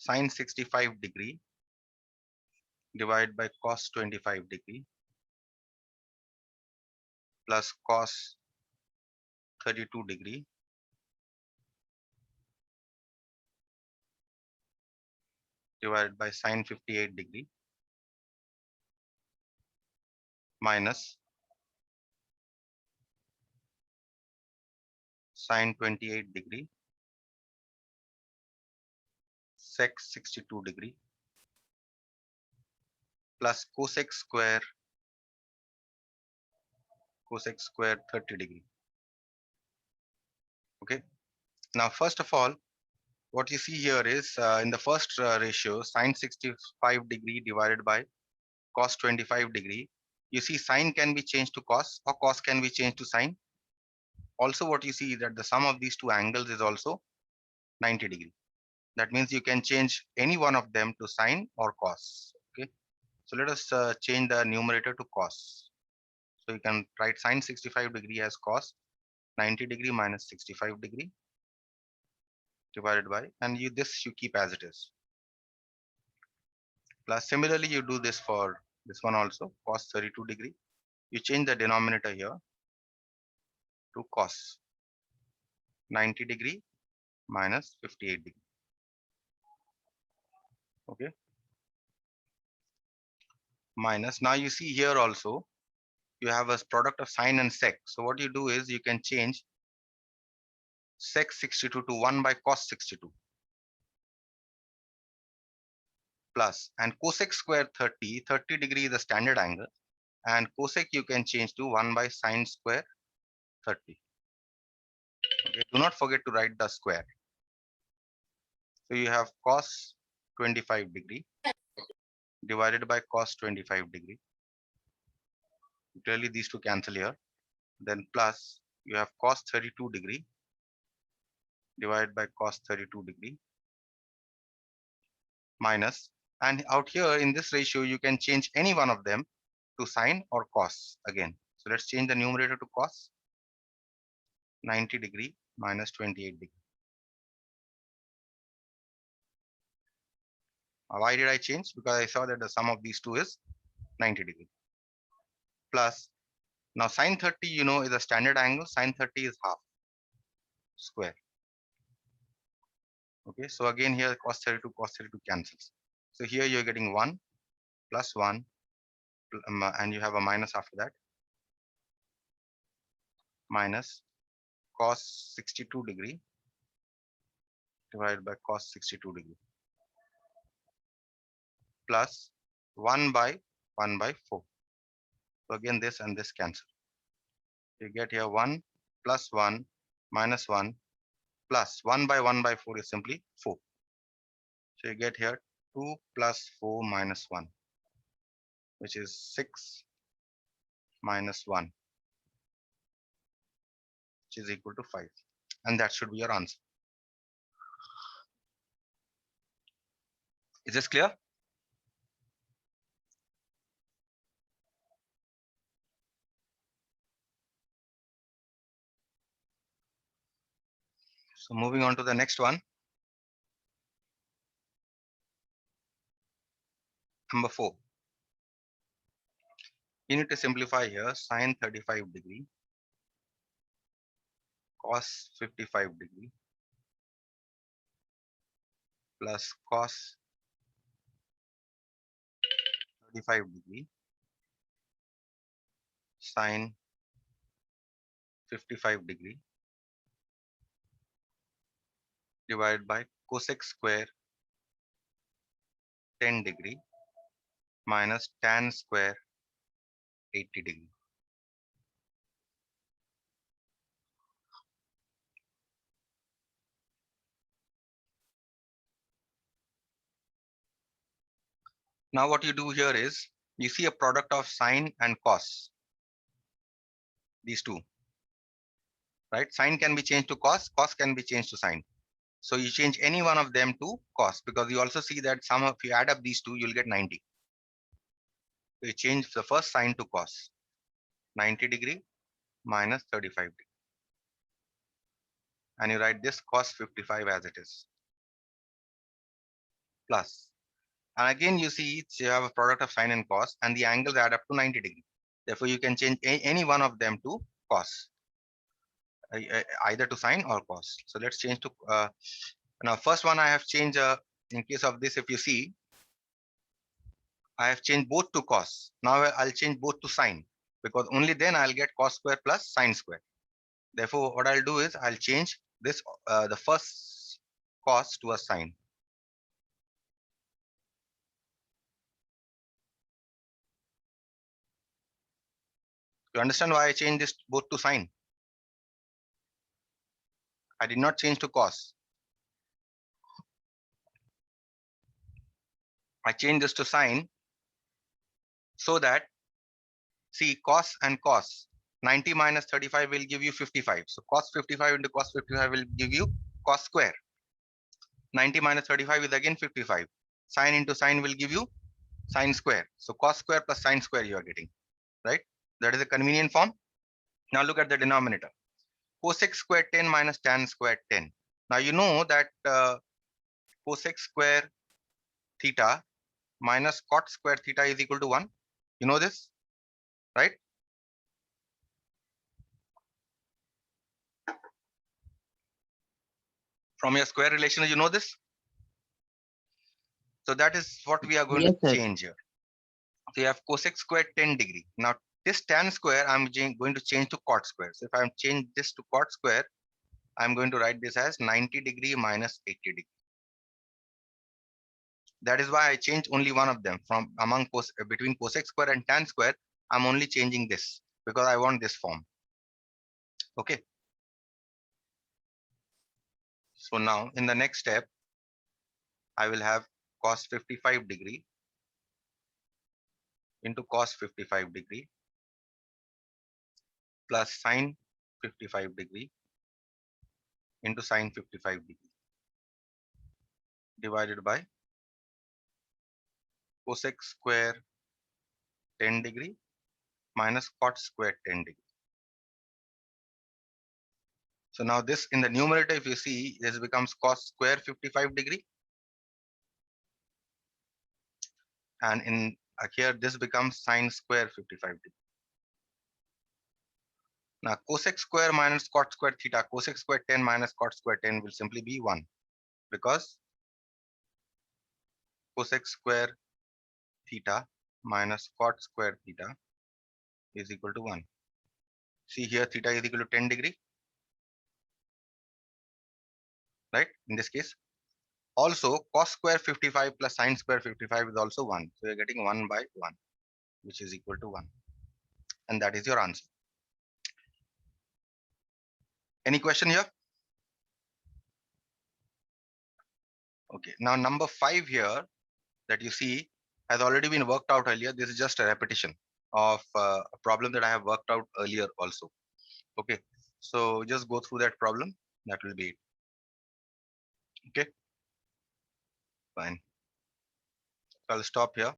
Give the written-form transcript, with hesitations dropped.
Sine 65 degree divided by cos 25 degree plus cos 32 degree divided by sine 58 degree minus sine 28 degree sec 62 degree plus cosec square 30 degree. Okay. Now, first of all, what you see here is in the first ratio, sine 65 degree divided by cos 25 degree. You see sine can be changed to cos or cos can be changed to sine. Also, what you see is that the sum of these two angles is also 90 degree. That means you can change any one of them to sine or cos. Okay. So let us change the numerator to cos. So you can write sine 65 degree as cos 90 degree minus 65 degree divided by, and you keep as it is. Plus similarly you do this for this one also, cos 32 degree. You change the denominator here to cos 90 degree minus 58 degree. Okay. Minus, now you see here also you have a product of sine and sec. So what you do is you can change sec 62 to 1 by cos 62 plus, and cosec square 30 degree is the standard angle, and cosec you can change to 1 by sine square 30. Okay. Do not forget to write the square. So you have cos 25 degree divided by cos 25 degree. Clearly these two cancel here. Then plus you have cos 32 degree divided by cos 32 degree minus, and out here in this ratio you can change any one of them to sine or cos again. So let's change the numerator to cos 90 degree minus 28 degree. Why did I change? Because I saw that the sum of these two is 90 degree. Plus, now sine 30 you know is a standard angle, sine 30 is half square. Okay, so again here cos 32 cancels. So here you're getting 1 plus 1 and you have a minus after that, minus cos 62 degree divided by cos 62 degree plus 1 by 4. So again this and this cancel. You get here 1 plus 1 minus 1 plus 1 by 4 is simply 4. So you get here 2 plus 4 minus 1, which is 6 minus 1, which is equal to 5. And that should be your answer. Is this clear? So moving on to the next one. Number 4. You need to simplify here sine 35 degree cos 55 degree plus cos 35 degree sine 55 degree divided by cosec square 10 degree minus tan square 80 degree. Now what you do here is you see a product of sine and cos, these two, right? Sine can be changed to cos, cos can be changed to sine. So you change any one of them to cos, because you also see that sum of, if you add up these two, you'll get 90. So you change the first sine to cos, 90 degree minus 35 degree. And you write this cos 55 as it is. plus. And again, you see you have a product of sine and cos, and the angles add up to 90 degrees. Therefore, you can change any one of them to cos, either to sine or cos. So let's change to now. First one I have changed. In case of this, if you see, I have changed both to cos. Now I'll change both to sine, because only then I'll get cos square plus sine square. Therefore, what I'll do is I'll change this the first cos to a sine. You understand why I changed this both to sine? I did not change to cos. I changed this to sine so that, see, cos and cos. 90 minus 35 will give you 55. So cos 55 into cos 55 will give you cos square. 90 minus 35 is again 55. Sine into sine will give you sine square. So cos square plus sine square you are getting, right? That is a convenient form. Now look at the denominator. Cosec square 10 minus tan square 10. Now you know that cosec square theta minus cot square theta is equal to 1. You know this, right? From your square relation, you know this. So that is what we are going to change here. So you have cosec square 10 degree. Now this tan square I'm going to change to cot square. So if I change this to cot square, I'm going to write this as 90 degree minus 80 degree. That is why I changed only one of them from among between cosec square and tan square. I'm only changing this because I want this form. Okay. So now in the next step, I will have cos 55 degree into cos 55 degree plus sine 55 degree into sine 55 degree divided by cosec square 10 degree minus cot square 10 degree. So now this in the numerator, if you see, this becomes cos square 55 degree. And in here, this becomes sine square 55 degree. Now cosec square minus cot square theta, cosec square 10 minus cot square 10 will simply be 1, because cosec square theta minus cot square theta is equal to 1. See here, theta is equal to 10 degree, right? In this case, also cos square 55 plus sine square 55 is also 1. So you're getting 1 by 1, which is equal to 1. And that is your answer. Any question here? Okay, now number 5 here that you see has already been worked out earlier. This is just a repetition of a problem that I have worked out earlier also. Okay, so just go through that problem. That will be it. Okay, fine. I'll stop here.